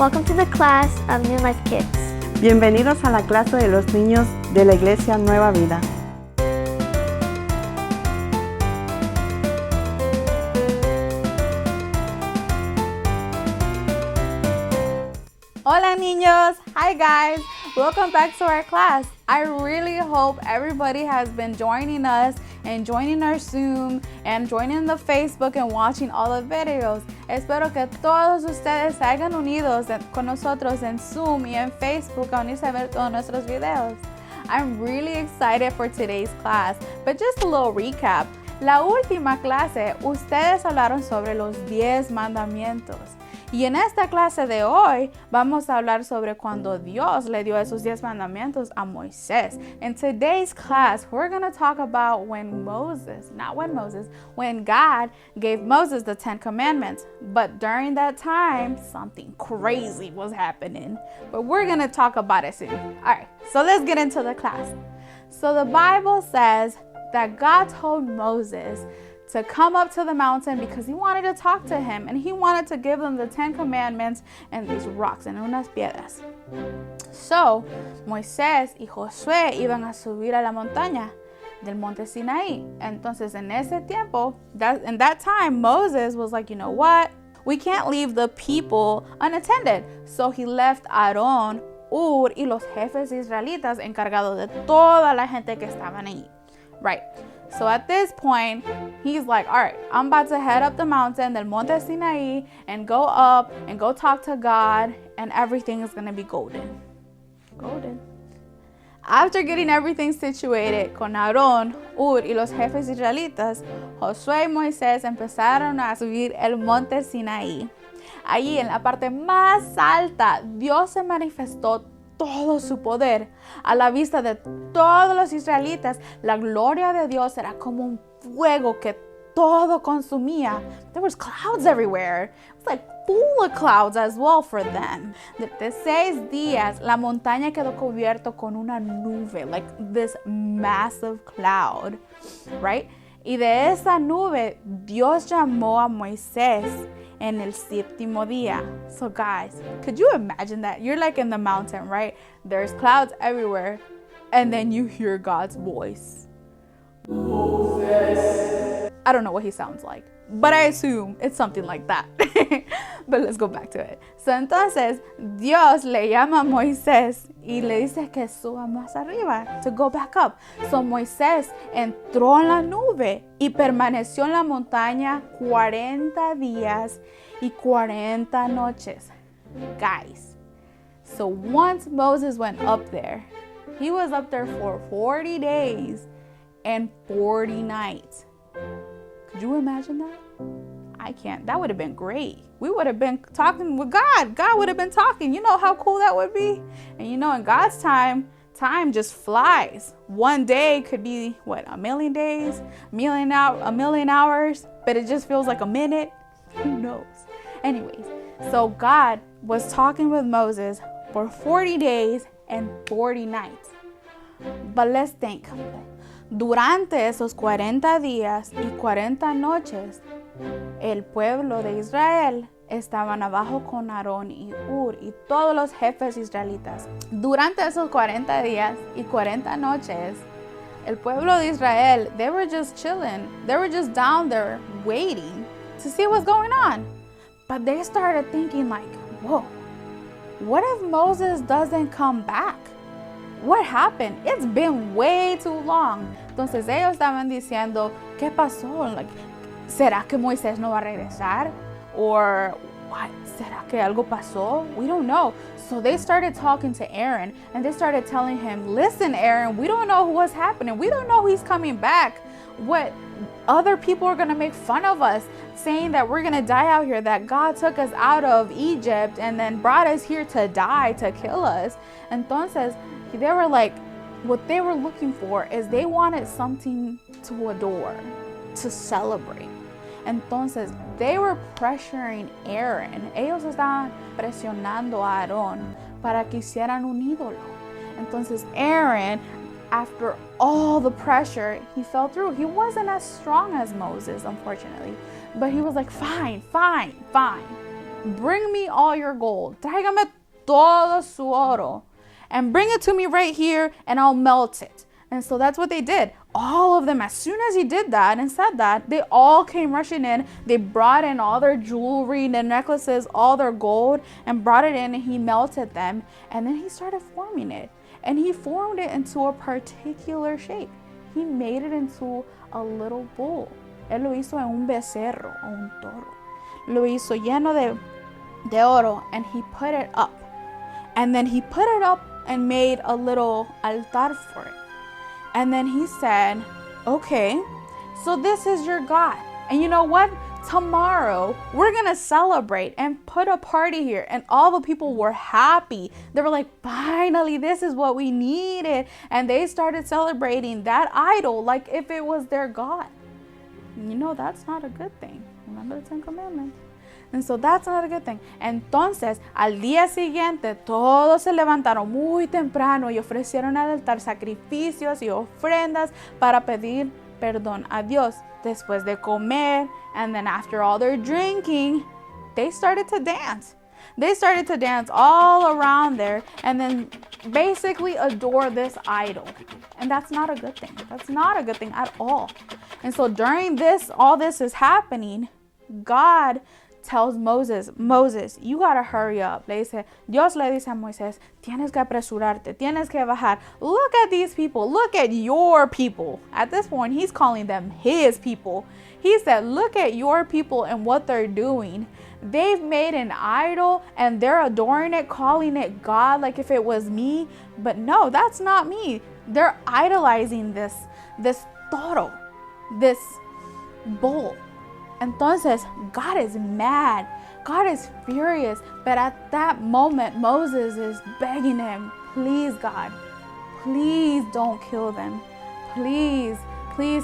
Welcome to the class of New Life Kids. Bienvenidos a la clase de los niños de la Iglesia Nueva Vida. Hola niños! Hi guys! Welcome back to our class. I really hope everybody has been joining us and joining our Zoom and joining the Facebook and watching all the videos. Espero que todos ustedes se hayan unidos con nosotros en Zoom y en Facebook a unirse a ver todos nuestros videos. I'm really excited for today's class, but just a little recap. La última clase, ustedes hablaron sobre los 10 mandamientos. Y en esta clase de hoy vamos a hablar sobre cuando Dios le dio esos 10 mandamientos a Moisés. In today's class, we're going to talk about when God gave Moses the 10 commandments. But during that time, something crazy was happening. But we're going to talk about it soon. All right, so let's get into the class. So the Bible says that God told Moses to come up to the mountain because he wanted to talk to him and he wanted to give them the 10 commandments and these rocks and unas piedras. So, Moisés y Josué iban a subir a la montaña del monte Sinaí. Entonces, en ese tiempo, in that time, Moses was like, you know what? We can't leave the people unattended. So he left Aarón, Ur y los jefes israelitas encargados de toda la gente que estaban ahí. Right. So at this point, he's like, all right, I'm about to head up the mountain del Monte Sinaí and go up and go talk to God and everything is going to be golden. Golden. After getting everything situated con Aarón, Ur y los jefes israelitas, Josué y Moisés empezaron a subir el Monte Sinaí. Allí en la parte más alta, Dios se manifestó todo su poder. A la vista de todos los israelitas, la gloria de Dios era como un fuego que todo consumía. There was clouds everywhere. It was like full of clouds as well for them. De 6 días, la montaña quedó cubierto con una nube, like this massive cloud, right? Y de esa nube, Dios llamó a Moisés en el séptimo día. So guys, could you imagine that? You're like in the mountain, right? There's clouds everywhere. And then you hear God's voice. Moses. I don't know what he sounds like, but I assume it's something like that. But let's go back to it. So entonces, Dios le llama a Moisés y le dice que suba más arriba, to go back up. So Moisés entró en la nube y permaneció en la montaña 40 días y 40 noches. Guys, so once Moses went up there, he was up there for 40 days and 40 nights. Could you imagine that? I can't. That would have been great. We would have been talking with God. God would have been talking. You know how cool that would be? And you know, in God's time just flies. One day could be, what, a million days? A million hours? But it just feels like a minute? Who knows? Anyways, so God was talking with Moses for 40 days and 40 nights. But let's think. Durante esos 40 días y 40 noches, el pueblo de Israel estaban abajo con Aarón y Ur y todos los jefes israelitas. Durante esos 40 días y 40 noches, el pueblo de Israel, they were just chilling. They were just down there waiting to see what's going on. But they started thinking like, whoa, what if Moses doesn't come back? What happened? It's been way too long. Entonces ellos estaban diciendo, ¿qué pasó? Like, ¿será que Moisés no va a regresar? Or what? ¿Será que algo pasó? We don't know. So they started talking to Aaron and they started telling him, listen, Aaron, we don't know what's happening. We don't know he's coming back. What? Other people are going to make fun of us, saying that we're going to die out here, that God took us out of Egypt and then brought us here to die, to kill us. Entonces, they were like, what they were looking for is they wanted something to adore, to celebrate. Entonces, they were pressuring Aaron. Ellos estaban presionando a Aarón para que hicieran un ídolo. Entonces, Aaron, after all the pressure, he fell through. He wasn't as strong as Moses, unfortunately. But he was like, fine. bring me all your gold. Tráigame todo su oro. And bring it to me right here and I'll melt it. And so that's what they did. All of them, as soon as he did that and said that, they all came rushing in. They brought in all their jewelry, their necklaces, all their gold, and brought it in, and he melted them. And then he started forming it. And he formed it into a particular shape. He made it into a little bull. Él lo hizo en un becerro o un toro. Lo hizo lleno de oro, and he put it up. And then he put it up and made a little altar for it. And then he said, okay, so this is your God. And you know what? Tomorrow, we're going to celebrate and put a party here. And all the people were happy. They were like, finally, this is what we needed. And they started celebrating that idol like if it was their God. You know, that's not a good thing. Remember the 10 Commandments? And so that's not a good thing. Entonces, al día siguiente, todos se levantaron muy temprano y ofrecieron al altar sacrificios y ofrendas para pedir perdón a Dios. Después de comer, and then after all their drinking, they started to dance. They started to dance all around there and then basically adore this idol. And that's not a good thing. That's not a good thing at all. And so during this, all this is happening, God tells Moses, you gotta hurry up. Dios le dice a Moisés, tienes que apresurarte, tienes que bajar. Look at these people. Look at your people. At this point, he's calling them his people. He said, look at your people and what they're doing. They've made an idol and they're adoring it, calling it God like if it was me. But no, that's not me. They're idolizing this toro, this bull. Entonces, God is mad. God is furious. But at that moment, Moses is begging him, please, God, please don't kill them. Please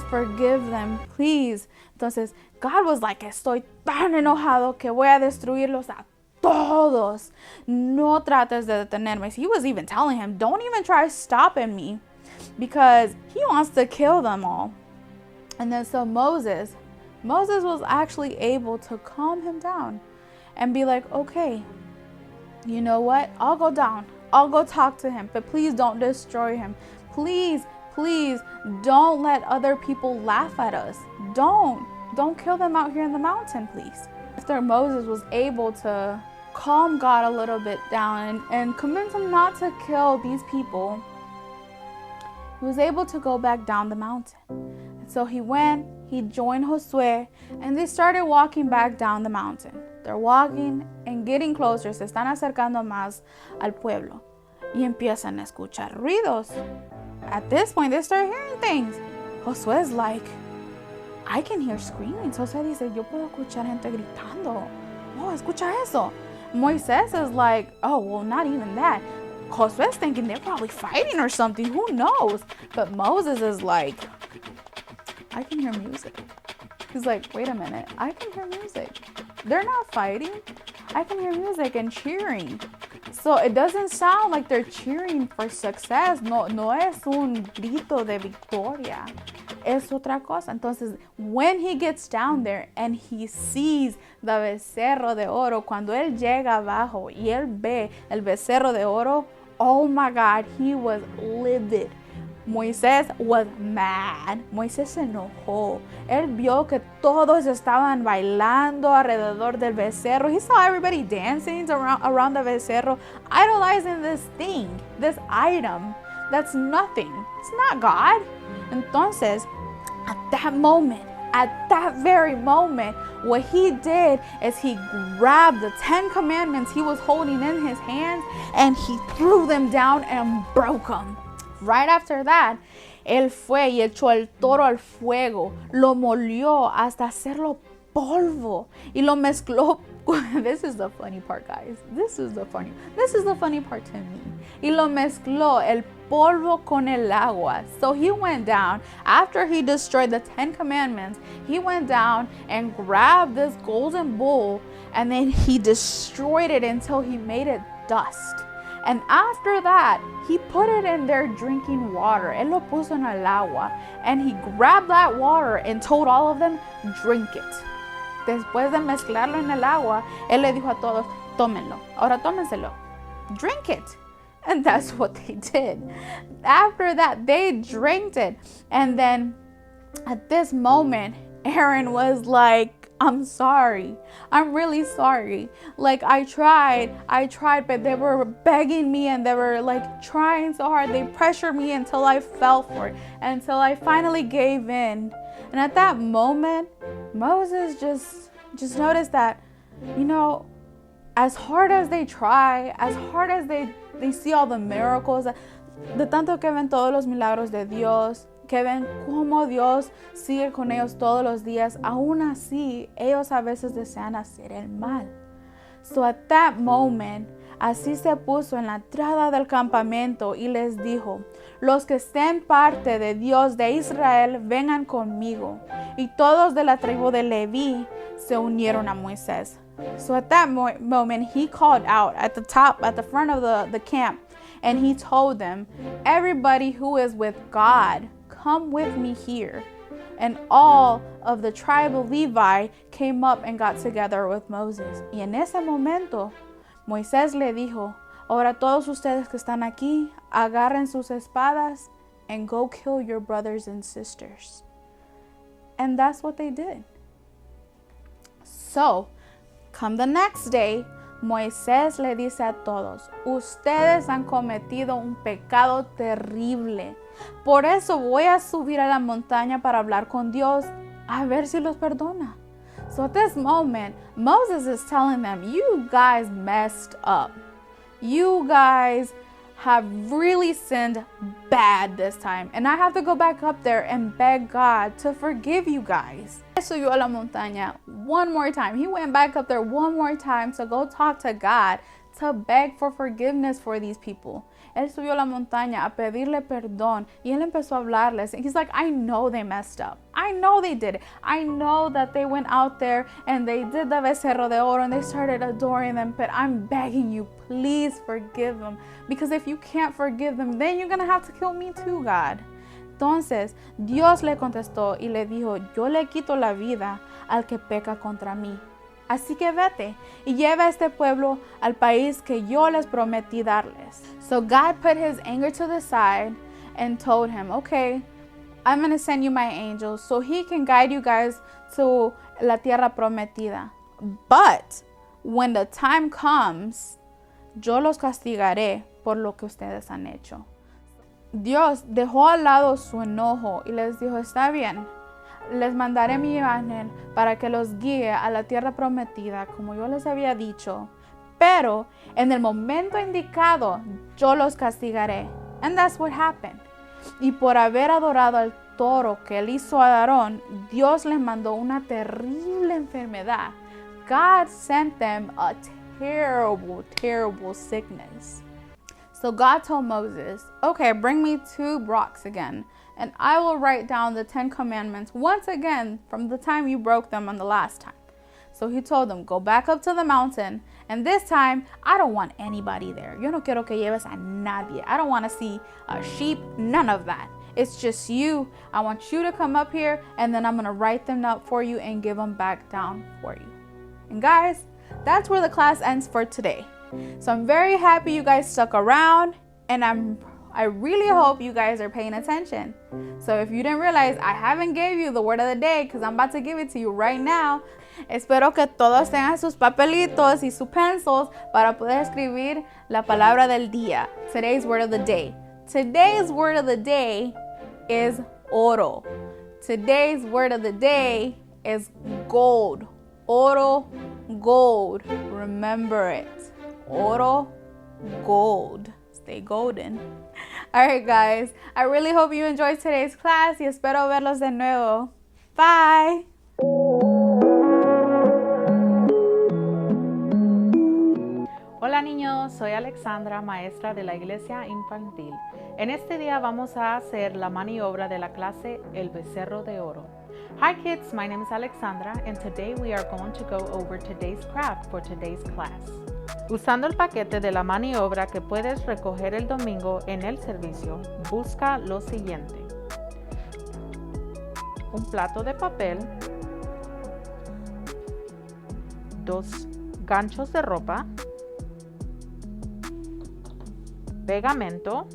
forgive them. Please. Entonces, God was like, estoy tan enojado que voy a destruirlos a todos. No trates de detenerme. He was even telling him, don't even try stopping me, because he wants to kill them all. And then so Moses was actually able to calm him down and be like, okay, you know what? I'll go down. I'll go talk to him, but please don't destroy him. Please don't let other people laugh at us. Don't kill them out here in the mountain, please. After Moses was able to calm God a little bit down and convince him not to kill these people, he was able to go back down the mountain. And so he joined Josué, and they started walking back down the mountain. They're walking and getting closer, se están acercando más al pueblo, y empiezan a escuchar ruidos. At this point, they start hearing things. Josué is like, I can hear screaming. Josué dice, yo puedo escuchar gente gritando. Oh, escucha eso. Moisés is like, oh, well, not even that. Josué's thinking they're probably fighting or something. Who knows? But Moses is like, I can hear music. He's like, wait a minute, I can hear music. They're not fighting. I can hear music and cheering. So it doesn't sound like they're cheering for success. No es un grito de victoria. Es otra cosa. Entonces, when he gets down there and he sees the becerro de oro, cuando él llega abajo y él ve el becerro de oro, oh my God, he was livid. Moisés was mad. Moisés se enojó. Él vio que todos estaban bailando alrededor del becerro. He saw everybody dancing around the becerro, idolizing this thing, this item. That's nothing. It's not God. Entonces, at that very moment, what he did is he grabbed the 10 commandments he was holding in his hands and he threw them down and broke them. Right after that, él fue y echó el toro al fuego, lo molió hasta hacerlo polvo y lo mezcló. This is the funny part, guys. This is the funny part to me. Y lo mezcló el polvo con el agua. So he went down, after he destroyed the 10 commandments, he went down and grabbed this golden bull and then he destroyed it until he made it dust. And after that, he put it in their drinking water. Él lo puso en el agua. And he grabbed that water and told all of them, drink it. después de mezclarlo en el agua, él le dijo a todos, tómenlo, ahora tómenselo, drink it. And that's what they did. After that, they drank it. And then at this moment, Aaron was like, I'm sorry. I'm really sorry. Like, I tried, but they were begging me and they were like trying so hard. They pressured me until I fell for it, until I finally gave in. And at that moment, Moses just noticed that, you know, as hard as they try, as hard as they see all the miracles, de tanto que ven todos los milagros de Dios, que ven cómo Dios sigue con ellos todos los días, aún así, ellos a veces desean hacer el mal. So at that moment, así se puso en la entrada del campamento y les dijo, los que estén parte de Dios de Israel, vengan conmigo. Y todos de la tribu de Leví se unieron a Moisés. So at that moment, he called out at the front of the camp, and he told them, everybody who is with God, come with me here. And all of the tribe of Levi came up and got together with Moses. Y en ese momento, Moisés le dijo, ahora todos ustedes que están aquí, agarren sus espadas and go kill your brothers and sisters. And that's what they did. So, come the next day, Moisés le dice a todos, ustedes han cometido un pecado terrible. Por eso voy a subir a la montaña para hablar con Dios, a ver si los perdona. So at this moment, Moses is telling them, you guys messed up. You guys have really sinned bad this time. And I have to go back up there and beg God to forgive you guys. Él subió a la montaña one more time. He went back up there one more time to go talk to God, to beg for forgiveness for these people. Él subió a la montaña a pedirle perdón y él empezó a hablarles. And he's like, I know they messed up. I know they did it. I know that they went out there and they did the Becerro de Oro and they started adoring them. But I'm begging you, please forgive them. Because if you can't forgive them, then you're going to have to kill me too, God. Entonces, Dios le contestó y le dijo, yo le quito la vida al que peca contra mí. Así que vete y lleva a este pueblo al país que yo les prometí darles. So God put his anger to the side and told him, okay, I'm going to send you my angels so he can guide you guys to la tierra prometida. But when the time comes, yo los castigaré por lo que ustedes han hecho. Dios dejó al lado su enojo y les dijo, está bien. Les mandaré mi ángel para que los guíe a la tierra prometida, como yo les había dicho. Pero en el momento indicado, yo los castigaré. And that's what happened. Y por haber adorado al toro que él hizo a Aarón, Dios les mandó una terrible enfermedad. God sent them a terrible, terrible sickness. So God told Moses, okay, bring me 2 rocks again. And I will write down the 10 commandments once again from the time you broke them on the last time. So he told them, go back up to the mountain. And this time, I don't want anybody there. Yo no quiero que lleves a nadie. I don't want to see a sheep, none of that. It's just you. I want you to come up here and then I'm going to write them up for you and give them back down for you. And guys, that's where the class ends for today. So I'm very happy you guys stuck around and I really hope you guys are paying attention. So if you didn't realize, I haven't gave you the word of the day because I'm about to give it to you right now. Espero que todos tengan sus papelitos y sus pencils para poder escribir la palabra del día. Today's word of the day. Today's word of the day is oro. Today's word of the day is gold. Oro, gold. Remember it. Oro, gold. Stay golden. Alright guys, I really hope you enjoyed today's class y espero verlos de nuevo. Bye! Hola niños, soy Alexandra, maestra de la iglesia infantil. En este día vamos a hacer la maniobra de la clase El Becerro de Oro. Hi kids, my name is Alexandra and today we are going to go over today's craft for today's class. Usando el paquete de la maniobra que puedes recoger el domingo en el servicio, busca lo siguiente: un plato de papel, 2 ganchos de ropa, pegamento,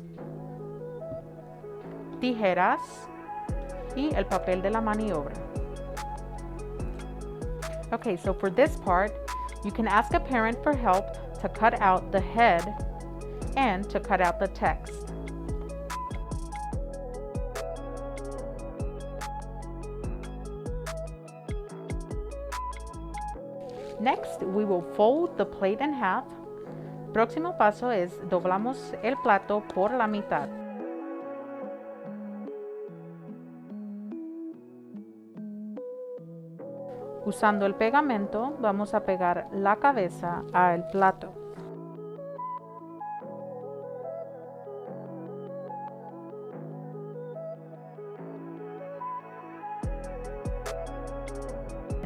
tijeras y el papel de la maniobra. Okay, so for this part, you can ask a parent for help to cut out the head and to cut out the text. Next, we will fold the plate in half. Próximo paso es doblamos el plato por la mitad. Usando el pegamento, vamos a pegar la cabeza al plato.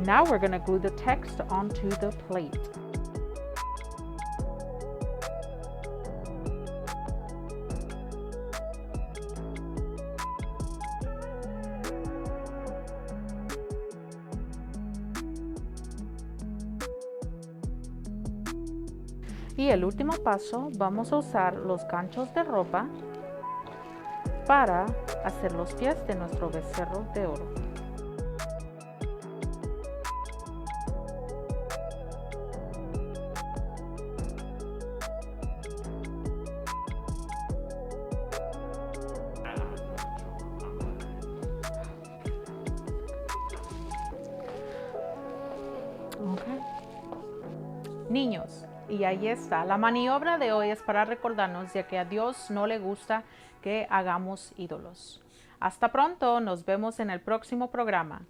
Now we're going to glue the text onto the plate. Y el último paso, vamos a usar los ganchos de ropa para hacer los pies de nuestro becerro de oro. Okay. Niños, y ahí está. La maniobra de hoy es para recordarnos de que a Dios no le gusta que hagamos ídolos. Hasta pronto, nos vemos en el próximo programa.